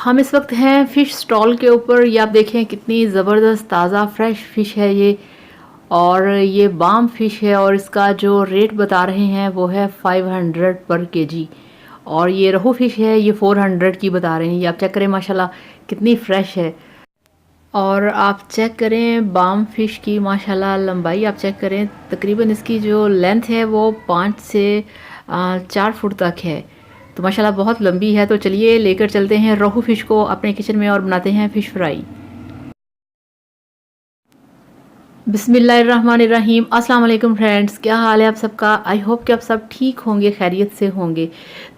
हम इस वक्त हैं फ़िश स्टॉल के ऊपर। ये आप देखें कितनी ज़बरदस्त ताज़ा फ्रेश फ़िश है ये, और ये बाम फ़िश है और इसका जो रेट बता रहे हैं वो है 500 पर केजी। और ये रोहू फ़िश है, ये 400 की बता रहे हैं। ये आप चेक करें माशाल्लाह कितनी फ़्रेश है। और आप चेक करें बाम फ़िश की माशाल्लाह लंबाई आप चेक करें, तकरीबन इसकी जो लेंथ है वो 5 से 4 फुट तक है। तो माशाल्लाह बहुत लंबी है। तो चलिए लेकर चलते हैं रोहू फ़िश को अपने किचन में और बनाते हैं फ़िश फ्राई। बिस्मिल्लाहिर्रहमानिर्रहीम। अस्सलाम वालेकुम फ्रेंड्स, क्या हाल है आप सबका? आई होप कि आप सब ठीक होंगे, खैरियत से होंगे।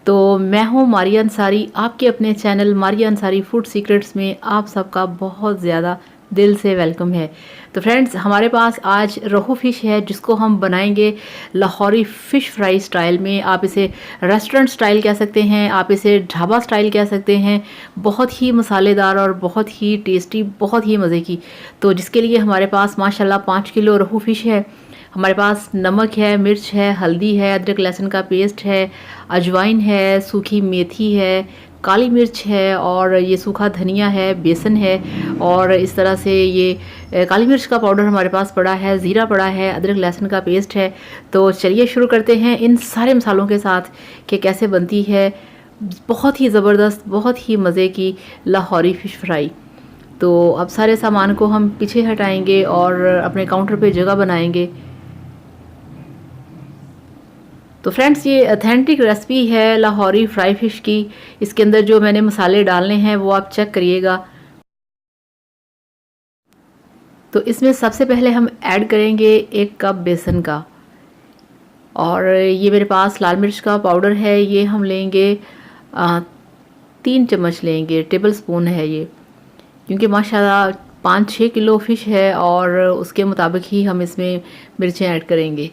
तो मैं हूँ मारिया अंसारी, आपके अपने channel Maria Ansari food secrets में आप सबका बहुत ज़्यादा दिल से वेलकम है। तो फ्रेंड्स, हमारे पास आज रोहू फ़िश है जिसको हम बनाएंगे लाहौरी फ़िश फ्राई स्टाइल में। आप इसे रेस्टोरेंट स्टाइल कह सकते हैं, आप इसे ढाबा स्टाइल कह सकते हैं। बहुत ही मसालेदार और बहुत ही टेस्टी, बहुत ही मज़े की। तो जिसके लिए हमारे पास माशाल्लाह 5 किलो रोहू फ़िश है। हमारे पास नमक है, मिर्च है, हल्दी है, अदरक लहसुन का पेस्ट है, अजवाइन है, सूखी मेथी है, काली मिर्च है, और ये सूखा धनिया है, बेसन है, और इस तरह से ये काली मिर्च का पाउडर हमारे पास पड़ा है, ज़ीरा पड़ा है, अदरक लहसुन का पेस्ट है। तो चलिए शुरू करते हैं इन सारे मसालों के साथ कि कैसे बनती है बहुत ही ज़बरदस्त, बहुत ही मज़े की लाहौरी फ़िश फ्राई। तो अब सारे सामान को हम पीछे हटाएंगे और अपने काउंटर पे जगह बनाएंगे। तो फ्रेंड्स, ये ऑथेंटिक रेसिपी है लाहौरी फ्राई फ़िश की। इसके अंदर जो मैंने मसाले डालने हैं वो आप चेक करिएगा। तो इसमें सबसे पहले हम ऐड करेंगे 1 कप बेसन का, और ये मेरे पास लाल मिर्च का पाउडर है, ये हम लेंगे 3 चम्मच लेंगे, टेबल स्पून है ये, क्योंकि माशाल्लाह 5-6 किलो फ़िश है और उसके मुताबिक ही हम इसमें मिर्चें ऐड करेंगे।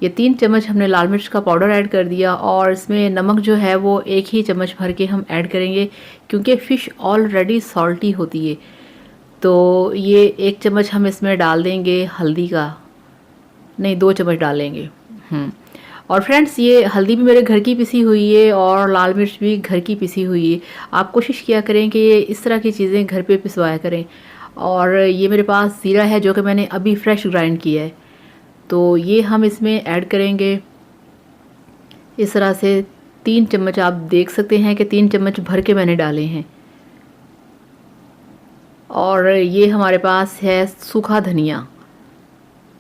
ये 3 चम्मच हमने लाल मिर्च का पाउडर ऐड कर दिया, और इसमें नमक जो है वो 1 ही चम्मच भर के हम ऐड करेंगे, क्योंकि फ़िश ऑलरेडी सॉल्टी होती है। तो ये 1 चम्मच हम इसमें डाल देंगे हल्दी का, नहीं 2 चम्मच डालेंगे। और फ्रेंड्स, ये हल्दी भी मेरे घर की पिसी हुई है और लाल मिर्च भी घर की पिसी हुई है। आप कोशिश किया करें कि ये इस तरह की चीज़ें घर पे पिसवाया करें। और ये मेरे पास ज़ीरा है जो कि मैंने अभी फ्रेश ग्राइंड किया है, तो ये हम इसमें ऐड करेंगे इस तरह से 3 चम्मच। आप देख सकते हैं कि 3 चम्मच भर के मैंने डाले हैं। और ये हमारे पास है सूखा धनिया,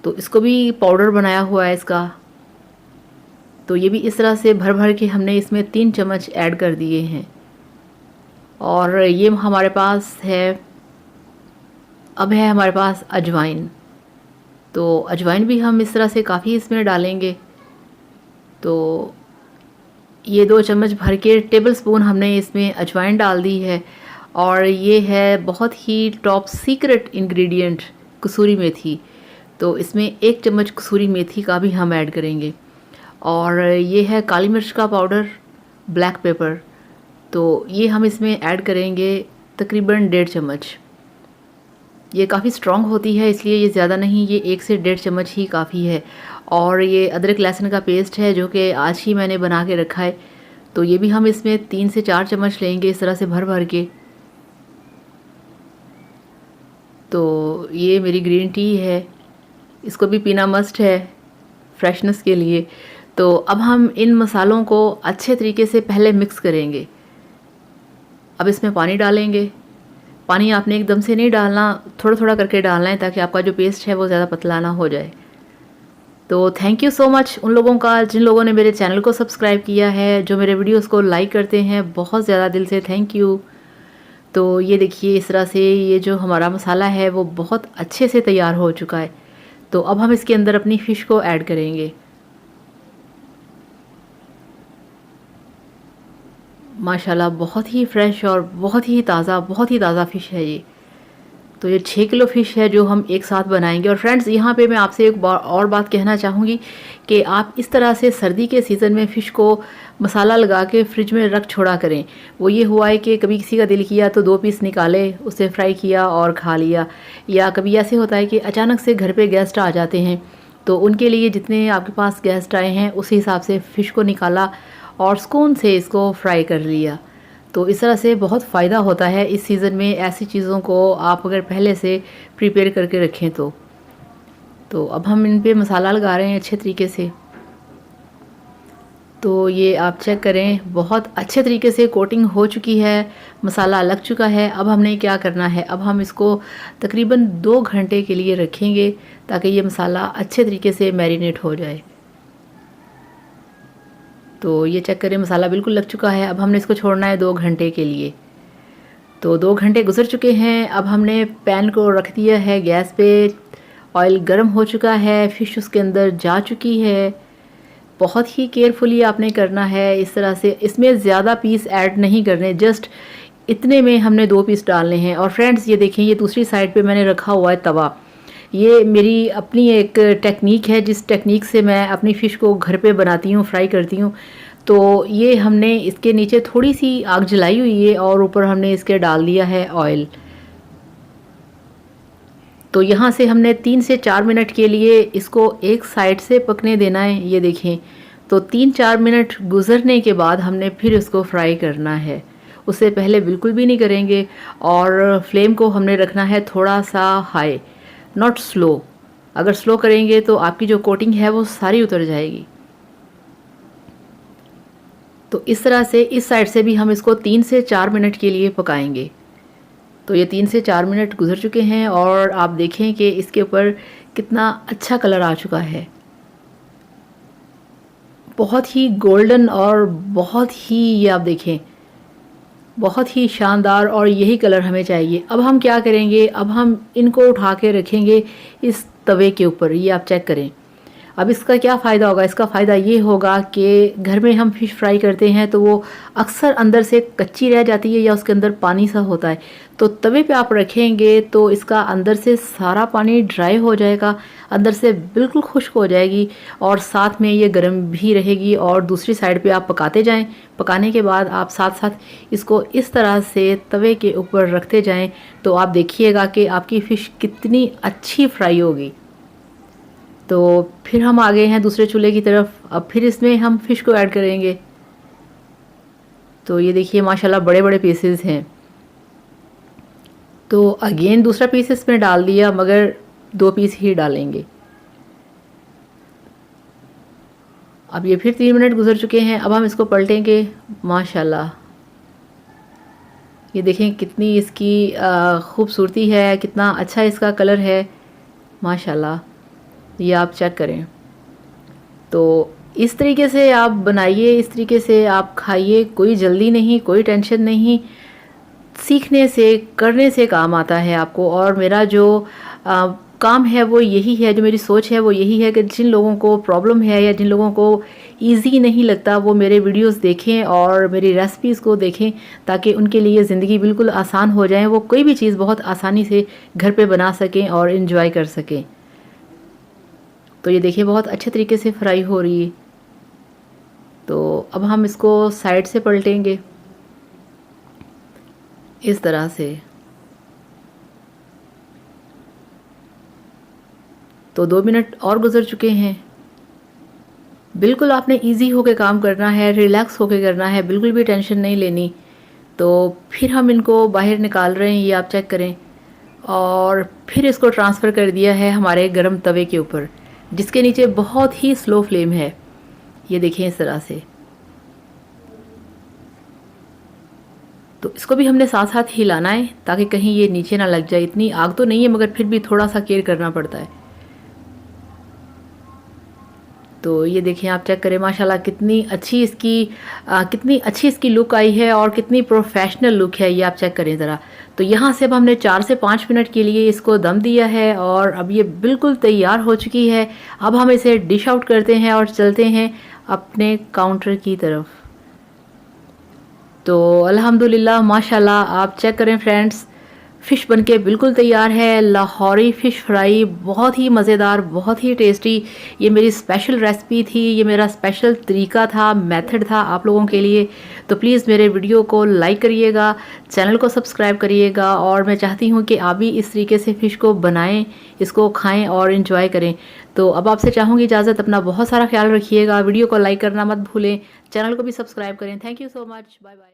तो इसको भी पाउडर बनाया हुआ है इसका। तो ये भी इस तरह से भर भर के हमने इसमें 3 चम्मच ऐड कर दिए हैं। और ये हमारे पास है, अब है हमारे पास अजवाइन। तो अजवाइन भी हम इस तरह से काफ़ी इसमें डालेंगे। तो ये 2 चम्मच भर के टेबल स्पून हमने इसमें अजवाइन डाल दी है। और ये है बहुत ही टॉप सीक्रेट इंग्रेडिएंट, कसूरी मेथी। तो इसमें 1 चम्मच कसूरी मेथी का भी हम ऐड करेंगे। और ये है काली मिर्च का पाउडर, ब्लैक पेपर, तो ये हम इसमें ऐड करेंगे तकरीबन 1.5 चम्मच। ये काफ़ी स्ट्रॉन्ग होती है इसलिए ये ज़्यादा नहीं, ये 1 से 1.5 चम्मच ही काफ़ी है। और ये अदरक लहसुन का पेस्ट है जो कि आज ही मैंने बना के रखा है, तो ये भी हम इसमें 3 से 4 चम्मच लेंगे इस तरह से भर भर के। तो ये मेरी ग्रीन टी है, इसको भी पीना मस्ट है फ्रेशनेस के लिए। तो अब हम इन मसालों को अच्छे तरीके से पहले मिक्स करेंगे। अब इसमें पानी डालेंगे। पानी आपने एकदम से नहीं डालना, थोड़ा थोड़ा करके डालना है, ताकि आपका जो पेस्ट है वो ज़्यादा पतला ना हो जाए। तो थैंक यू सो मच उन लोगों का जिन लोगों ने मेरे चैनल को सब्सक्राइब किया है, जो मेरे वीडियोस को लाइक करते हैं, बहुत ज़्यादा दिल से थैंक यू। तो ये देखिए इस तरह से ये जो हमारा मसाला है वो बहुत अच्छे से तैयार हो चुका है। तो अब हम इसके अंदर अपनी फ़िश को ऐड करेंगे। माशाल्लाह बहुत ही फ्रेश और बहुत ही ताज़ा फ़िश है ये। तो ये 6 किलो फ़िश है जो हम एक साथ बनाएंगे। और फ्रेंड्स, यहाँ पे मैं आपसे एक और बात कहना चाहूँगी कि आप इस तरह से सर्दी के सीज़न में फ़िश को मसाला लगा के फ्रिज में रख छोड़ा करें। वो ये हुआ है कि कभी किसी का दिल किया तो 2 पीस निकाले, उसे फ्राई किया और खा लिया। या कभी ऐसे होता है कि अचानक से घर पे गेस्ट आ जाते हैं, तो उनके लिए जितने आपके पास गेस्ट आए हैं उस हिसाब से फ़िश को निकाला और सुकून से इसको फ्राई कर लिया। तो इस तरह से बहुत फ़ायदा होता है इस सीज़न में ऐसी चीज़ों को आप अगर पहले से प्रिपेयर करके रखें तो अब हम इन पे मसाला लगा रहे हैं अच्छे तरीके से। तो ये आप चेक करें, बहुत अच्छे तरीके से कोटिंग हो चुकी है, मसाला लग चुका है। अब हमने क्या करना है, अब हम इसको तकरीबन 2 घंटे के लिए रखेंगे ताकि ये मसाला अच्छे तरीके से मैरिनेट हो जाए। तो ये चेक करें, मसाला बिल्कुल लग चुका है। अब हमने इसको छोड़ना है 2 घंटे के लिए। तो 2 घंटे गुजर चुके हैं। अब हमने पैन को रख दिया है गैस पे, ऑयल गर्म हो चुका है, फ़िश उसके अंदर जा चुकी है। बहुत ही केयरफुली आपने करना है इस तरह से। इसमें ज़्यादा पीस ऐड नहीं करने, जस्ट इतने में हमने 2 पीस डालने हैं। और फ्रेंड्स ये देखें, ये दूसरी साइड पे मैंने रखा हुआ है तवा। ये मेरी अपनी एक टेक्निक है जिस टेक्निक से मैं अपनी फ़िश को घर पे बनाती हूँ, फ्राई करती हूँ। तो ये हमने इसके नीचे थोड़ी सी आग जलाई हुई है और ऊपर हमने इसके डाल दिया है ऑयल। तो यहाँ से हमने 3 से 4 मिनट के लिए इसको एक साइड से पकने देना है। ये देखें, तो 3-4 मिनट गुजरने के बाद हमने फिर इसको फ्राई करना है, उससे पहले बिल्कुल भी नहीं करेंगे। और फ्लेम को हमने रखना है थोड़ा सा हाई, नॉट स्लो। अगर स्लो करेंगे तो आपकी जो कोटिंग है वो सारी उतर जाएगी। तो इस तरह से इस साइड से भी हम इसको 3 से 4 मिनट के लिए पकाएंगे। तो ये 3 से 4 मिनट गुजर चुके हैं और आप देखें कि इसके ऊपर कितना अच्छा कलर आ चुका है, बहुत ही गोल्डन और बहुत ही, ये आप देखें, बहुत ही शानदार। और यही कलर हमें चाहिए। अब हम क्या करेंगे, अब हम इनको उठा के रखेंगे इस तवे के ऊपर। ये आप चेक करें। अब इसका क्या फ़ायदा होगा, इसका फ़ायदा ये होगा कि घर में हम फ़िश फ्राई करते हैं तो वो अक्सर अंदर से कच्ची रह जाती है या उसके अंदर पानी सा होता है। तो तवे पे आप रखेंगे तो इसका अंदर से सारा पानी ड्राई हो जाएगा, अंदर से बिल्कुल खुश्क हो जाएगी और साथ में ये गर्म भी रहेगी। और दूसरी साइड पे आप पकाते जाएं, पकाने के बाद आप साथ साथ इसको इस तरह से तवे के ऊपर रखते जाएं तो आप देखिएगा कि आपकी फ़िश कितनी अच्छी फ्राई होगी। तो फिर हम आ गए हैं दूसरे चूल्हे की तरफ। अब फिर इसमें हम फ़िश को ऐड करेंगे। तो ये देखिए माशाल्लाह बड़े बड़े पीसेस हैं। तो अगेन दूसरा पीस इसमें डाल दिया, मगर 2 पीस ही डालेंगे। अब ये फिर 3 मिनट गुजर चुके हैं। अब हम इसको पलटेंगे। माशाल्लाह ये देखें कितनी इसकी खूबसूरती है, कितना अच्छा इसका कलर है माशाल्लाह। ये आप चेक करें। तो इस तरीके से आप बनाइए, इस तरीके से आप खाइए। कोई जल्दी नहीं, कोई टेंशन नहीं, सीखने से करने से काम आता है आपको। और मेरा जो काम है वो यही है, जो मेरी सोच है वो यही है कि जिन लोगों को प्रॉब्लम है या जिन लोगों को इजी नहीं लगता वो मेरे वीडियोस देखें और मेरी रेसिपीज़ को देखें ताकि उनके लिए ज़िंदगी बिल्कुल आसान हो जाए, वो कोई भी चीज़ बहुत आसानी से घर पे बना सकें और इन्जॉय कर सकें। तो ये देखिए बहुत अच्छे तरीके से फ्राई हो रही है। तो अब हम इसको साइड से पलटेंगे इस तरह से। तो 2 मिनट और गुजर चुके हैं। बिल्कुल आपने इजी होके काम करना है, रिलैक्स होके करना है, बिल्कुल भी टेंशन नहीं लेनी। तो फिर हम इनको बाहर निकाल रहे हैं, ये आप चेक करें। और फिर इसको ट्रांसफ़र कर दिया है हमारे गरम तवे के ऊपर जिसके नीचे बहुत ही स्लो फ्लेम है। ये देखें इस तरह से। तो इसको भी हमने साथ साथ हिलाना है ताकि कहीं ये नीचे ना लग जाए। इतनी आग तो नहीं है मगर फिर भी थोड़ा सा केयर करना पड़ता है। तो ये देखें आप चेक करें माशाल्लाह कितनी अच्छी इसकी लुक आई है और कितनी प्रोफेशनल लुक है। ये आप चेक करें ज़रा। तो यहाँ से अब हमने 4 से 5 मिनट के लिए इसको दम दिया है और अब ये बिल्कुल तैयार हो चुकी है। अब हम इसे डिश आउट करते हैं और चलते हैं अपने काउंटर की तरफ। तो अल्हम्दुलिल्लाह माशाल्लाह आप चेक करें फ्रेंड्स, फ़िश बनके बिल्कुल तैयार है। लाहौरी फ़िश फ्राई बहुत ही मज़ेदार, बहुत ही टेस्टी। ये मेरी स्पेशल रेसिपी थी, ये मेरा स्पेशल तरीका था, मेथड था आप लोगों के लिए। तो प्लीज़ मेरे वीडियो को लाइक करिएगा, चैनल को सब्सक्राइब करिएगा और मैं चाहती हूँ कि आप भी इस तरीके से फ़िश को बनाएं, इसको खाएं और इन्जॉय करें। तो अब आपसे चाहूँगी इजाज़त, अपना बहुत सारा ख्याल रखिएगा, वीडियो को लाइक करना मत भूलें, चैनल को भी सब्सक्राइब करें। Thank you so much, bye bye.